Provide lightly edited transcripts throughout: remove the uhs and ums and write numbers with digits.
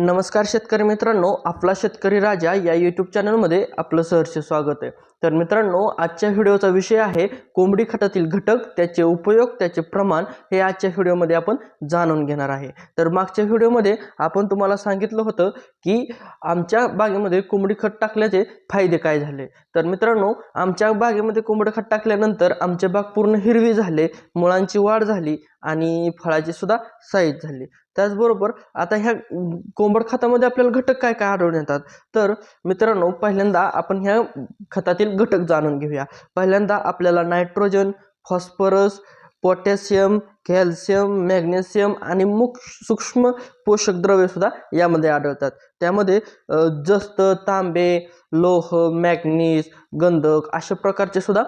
नमस्कार शेतकरी मित्रांनो, आपला शेतकरी राजा या यूट्यूब चॅनलमध्ये आपलं सहर्ष स्वागत आहे। तर मित्रांनो, आजच्या व्हिडिओचा विषय आहे कोंबडी खतातील घटक, त्याचे उपयोग, त्याचे प्रमाण हे आजच्या व्हिडिओमध्ये आपण जाणून घेणार आहे। तर मागच्या व्हिडिओमध्ये आपण तुम्हाला सांगितलं होतं की आमच्या बागेमध्ये कोंबडी खत टाकल्याचे फायदे काय झाले। तर मित्रांनो, आमच्या बागेमध्ये कोंबडी खत टाकल्यानंतर आमचे बाग पूर्ण हिरवी झाले, मुळांची वाढ झाली आणि फळाची सुद्धा साईज झाली। त्याचबरोबर आता ह्या कोंबड खतामध्ये आपल्याला घटक काय काय आढळून येतात। तर मित्रांनो, पहिल्यांदा आपण ह्या खतातील घटक जाणून घेऊया। पहिल्यांदा आपल्याला nitrogen, phosphorus, potassium, calcium, magnesium आणि सूक्ष्म पोषक द्रव्ये सुद्धा यामध्ये आढळतात। त्यामध्ये जस्त, तांबे, लोह, मॅग्नीज, गंधक अशा प्रकारचे सुद्धा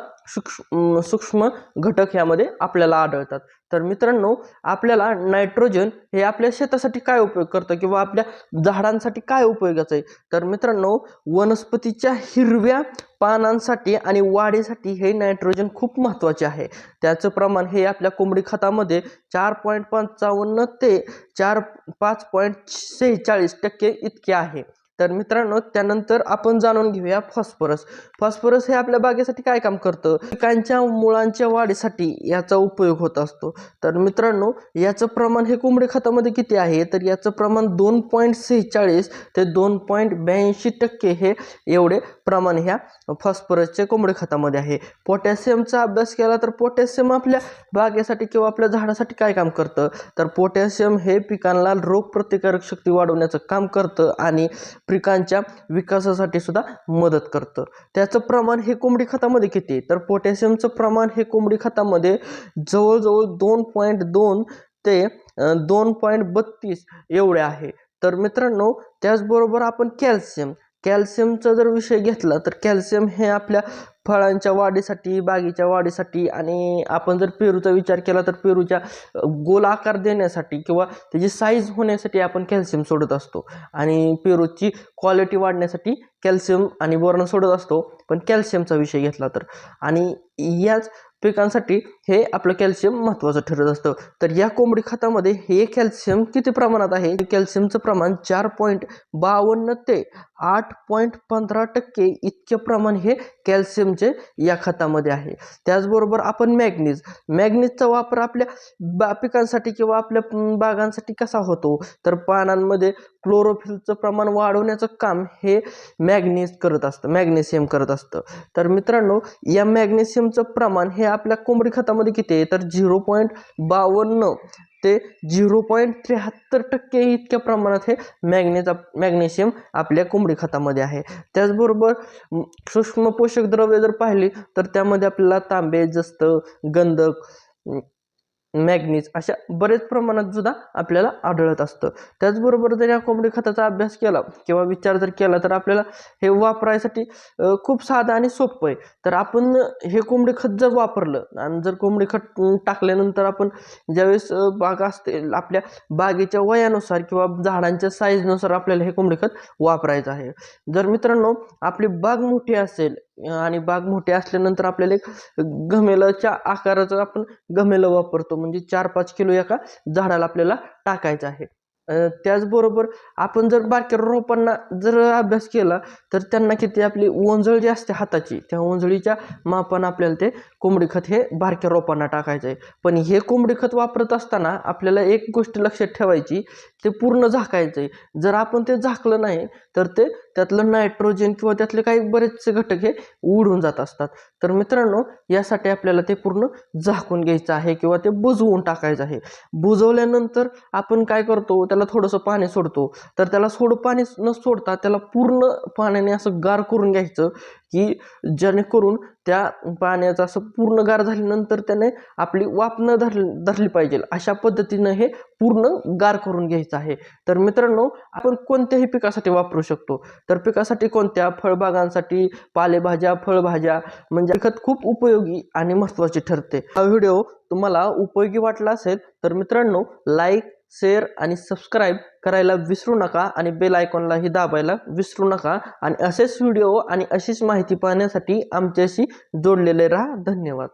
सूक्ष्म घटक यामध्ये आपल्याला आढळतात। तर मित्रांनो, आपल्याला नायट्रोजन हे आपल्या शेतासाठी काय उपयोग करतं किंवा आपल्या झाडांसाठी काय उपयोगाचं आहे। तर मित्रांनो, वनस्पतीच्या हिरव्या पानांसाठी आणि वाढीसाठी हे नायट्रोजन खूप महत्त्वाचे आहे। त्याचं प्रमाण हे आपल्या कोंबडी खतामध्ये 4.55 ते 5.46% इतके आहे। तर मित्रांनो, त्यानंतर आपण जाणून घेऊया फॉस्फरस। फॉस्फरस हे आपल्या बागेसाठी काय काम करतं, पिकांच्या मुळांच्या वाढीसाठी याचा उपयोग होत असतो। तर मित्रांनो, याचं प्रमाण हे कोंबडी खतामध्ये किती आहे, तर याचं प्रमाण 2.46 ते 2.82% हे एवढे प्रमाण ह्या फॉस्फरसचे कोंबडी खतामध्ये आहे। पोटॅशियमचा अभ्यास केला तर पोटॅशियम आपल्या बागेसाठी किंवा आपल्या झाडासाठी काय काम करतं, तर पोटॅशियम हे पिकांना रोगप्रतिकारक शक्ती वाढवण्याचं काम करतं आणि पिकांच्या विकासासाठी सुद्धा मदत करतं। त्याचं प्रमाण हे कोंबडी खतामध्ये किती, तर पोटॅशियमचं प्रमाण हे कोंबडी खतामध्ये जवळजवळ 2.2 ते 2.32 एवढे आहे। तर मित्रांनो, त्याचबरोबर आपण कॅल्शियमचा जर विषय घेतला तर कॅल्शियम हे आपल्या फळांच्या वाढीसाठी, बागेच्या वाढीसाठी आणि आपण जर पेरूचा विचार केला तर पेरूच्या गोल आकार देण्यासाठी किंवा त्याची साईज होण्यासाठी आपण कॅल्शियम सोडत असतो आणि पेरूची क्वालिटी वाढण्यासाठी कॅल्शियम आणि बोरॉन सोडत असतो। पण कॅल्शियमचा विषय घेतला तर आणि याच पिकांसाठी हे आपलं कॅल्शियम महत्त्वाचं ठरत असतं। तर या कोंबडी खतामध्ये हे कॅल्शियम किती प्रमाणात आहे, कॅल्शियमचं प्रमाण 4.52 ते 8.15% इतके प्रमाण हे कॅल्शियमचे या खतामध्ये आहे। त्याचबरोबर आपण मॅग्नीजचा वापर आपल्या पिकांसाठी किंवा आपल्या बागांसाठी कसा होतो, तर पानांमध्ये क्लोरोफिलचं प्रमाण वाढवण्याचं काम हे मॅग्नेशियम करत असतं। तर मित्रांनो, या मॅग्नेशियमचं प्रमाण हे आपल्या कोंबडी खतामध्ये किती आहे, तर 0.52 ते 0.73% इतक्या प्रमाणात हे मॅग्नेशियम आपल्या कोंबडी खतामध्ये आहे। त्याचबरोबर सूक्ष्म पोषक द्रव्ये जर पाहिली तर त्यामध्ये आपल्याला तांबे, जस्त, गंधक, मॅग्नीज अशा बरेच प्रमाणात सुद्धा आपल्याला आढळत असतं। त्याचबरोबर जर या कोंबडी खताचा अभ्यास केला किंवा विचार जर केला तर आपल्याला हे वापरायसाठी खूप साधं आणि सोपं आहे। तर आपण हे कोंबडी खत जर वापरलं आणि जर कोंबडी खत टाकल्यानंतर आपण ज्यावेळेस बाग असते आपल्या बागेच्या वयानुसार किंवा झाडांच्या साईजनुसार आपल्याला हे कोंबडी खत वापरायचं आहे। जर मित्रांनो आपली बाग मोठी असेल आणि बाग मोठी असल्यानंतर आपल्याला एक गमेलाच्या आकाराचं आपण गमेलं वापरतो, म्हणजे 4-5 किलो एका झाडाला आपल्याला टाकायचं आहे। त्याचबरोबर आपण जर बारक्या रोपांना जर अभ्यास केला तर त्यांना किती आपली ओंजळ जी असते हाताची, त्या ओंजळीच्या मापानं आपल्याला ते कोंबडी खत हे बारक्या रोपांना टाकायचं आहे। पण हे कोंबडी खत वापरत असताना आपल्याला एक गोष्ट लक्षात ठेवायची, ते पूर्ण झाकायचं आहे। जर आपण ते झाकलं नाही तर त्यातलं नायट्रोजन किंवा त्यातले काही बरेचसे घटक हे उडून जात असतात। तर मित्रांनो, यासाठी आपल्याला ते पूर्ण झाकून घ्यायचं आहे किंवा ते बुजवून टाकायचं आहे। बुजवल्यानंतर आपण काय करतो, त्याला थोडंसं पाणी सोडतो। तर त्याला पाणी न सोडता त्याला पूर्ण पाण्याने असं गार करून घ्यायचं की जेणेकरून त्या पाण्याचं असं पूर्ण गार झाल्यानंतर त्याने आपली वाफ न धरली पाहिजे, अशा पद्धतीनं हे पूर्ण गार करून घ्यायचं आहे। तर मित्रांनो, आपण कोणत्याही पिकासाठी वापरू शकतो। तर पिकासाठी कोणत्या, फळबागांसाठी, पालेभाज्या, फळभाज्या, म्हणजे खत खूप उपयोगी आणि महत्त्वाचे ठरते। हा व्हिडिओ तुम्हाला उपयोगी वाटला असेल तर मित्रांनो, लाईक, शेअर आणि सबस्क्राईब करायला विसरू नका आणि बेल आयकॉनलाही दाबायला विसरू नका आणि असेच व्हिडिओ आणि अशीच माहिती पाहण्यासाठी आमच्याशी जोडलेले राहा। धन्यवाद।